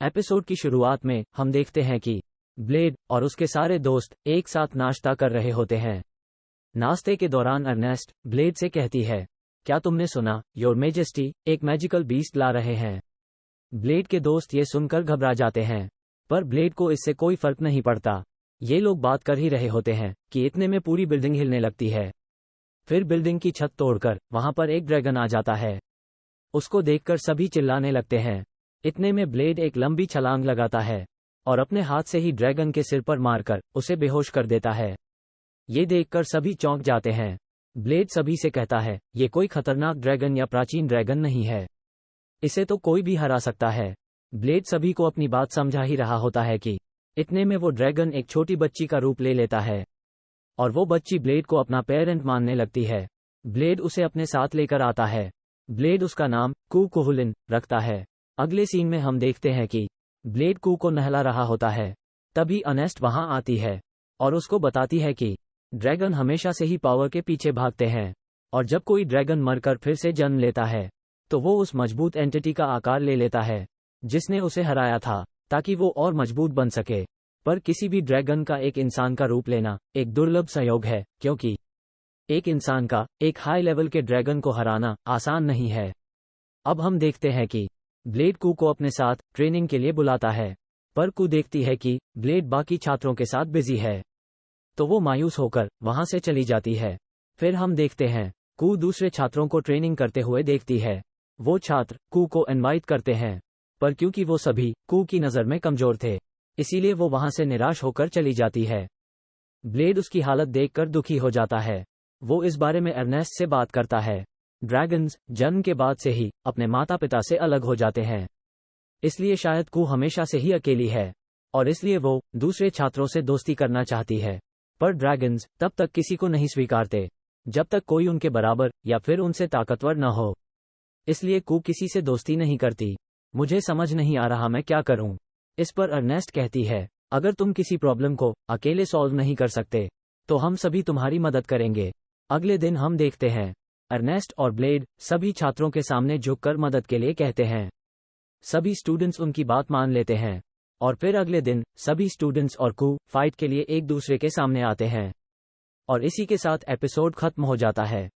Episode की शुरुआत में हम देखते हैं कि ब्लेड और उसके सारे दोस्त एक साथ नाश्ता कर रहे होते हैं। नाश्ते के दौरान अर्नेस्ट ब्लेड से कहती है, क्या तुमने सुना, योर मेजेस्टी एक मैजिकल बीस्ट ला रहे हैं। ब्लेड के दोस्त ये सुनकर घबरा जाते हैं, पर ब्लेड को इससे कोई फर्क नहीं पड़ता। ये लोग बात कर ही रहे होते हैं कि इतने में पूरी बिल्डिंग हिलने लगती है। फिर बिल्डिंग की छत तोड़कर वहां पर एक ड्रैगन आ जाता है। उसको देखकर सभी चिल्लाने लगते हैं। इतने में ब्लेड एक लंबी छलांग लगाता है और अपने हाथ से ही ड्रैगन के सिर पर मारकर उसे बेहोश कर देता है। ये देखकर सभी चौंक जाते हैं। ब्लेड सभी से कहता है, ये कोई खतरनाक ड्रैगन या प्राचीन ड्रैगन नहीं है, इसे तो कोई भी हरा सकता है। ब्लेड सभी को अपनी बात समझा ही रहा होता है कि इतने में वो ड्रैगन एक छोटी बच्ची का रूप ले लेता है और वो बच्ची ब्लेड को अपना पेरेंट मानने लगती है। ब्लेड उसे अपने साथ लेकर आता है। ब्लेड उसका नाम कू कोहुलिन रखता है। अगले सीन में हम देखते हैं कि ब्लेड कू को नहला रहा होता है। तभी अर्नेस्ट वहां आती है और उसको बताती है कि ड्रैगन हमेशा से ही पावर के पीछे भागते हैं और जब कोई ड्रैगन मरकर फिर से जन्म लेता है तो वो उस मजबूत एंटिटी का आकार ले लेता है जिसने उसे हराया था, ताकि वो और मजबूत बन सके। पर किसी भी ड्रैगन का एक इंसान का रूप लेना एक दुर्लभ संयोग है, क्योंकि एक इंसान का एक हाई लेवल के ड्रैगन को हराना आसान नहीं है। अब हम देखते हैं कि ब्लेड कू को अपने साथ ट्रेनिंग के लिए बुलाता है, पर कू देखती है कि ब्लेड बाकी छात्रों के साथ बिजी है, तो वो मायूस होकर वहां से चली जाती है। फिर हम देखते हैं कू दूसरे छात्रों को ट्रेनिंग करते हुए देखती है। वो छात्र कू को इनवाइट करते हैं, पर क्योंकि वो सभी कू की नज़र में कमजोर थे, इसीलिए वो वहां से निराश होकर चली जाती है। ब्लेड उसकी हालत देखकर दुखी हो जाता है। वो इस बारे में अर्नेस्ट से बात करता है। ड्रैगन्स जन्म के बाद से ही अपने माता पिता से अलग हो जाते हैं, इसलिए शायद कू हमेशा से ही अकेली है और इसलिए वो दूसरे छात्रों से दोस्ती करना चाहती है। पर ड्रैगन्स तब तक किसी को नहीं स्वीकारते जब तक कोई उनके बराबर या फिर उनसे ताकतवर न हो, इसलिए कू किसी से दोस्ती नहीं करती। मुझे समझ नहीं आ रहा मैं क्या करूं। इस पर अर्नेस्ट कहती है, अगर तुम किसी प्रॉब्लम को अकेले सॉल्व नहीं कर सकते तो हम सभी तुम्हारी मदद करेंगे। अगले दिन हम देखते हैं अर्नेस्ट और ब्लेड सभी छात्रों के सामने झुककर मदद के लिए कहते हैं। सभी स्टूडेंट्स उनकी बात मान लेते हैं और फिर अगले दिन सभी स्टूडेंट्स और कू फाइट के लिए एक दूसरे के सामने आते हैं और इसी के साथ एपिसोड खत्म हो जाता है।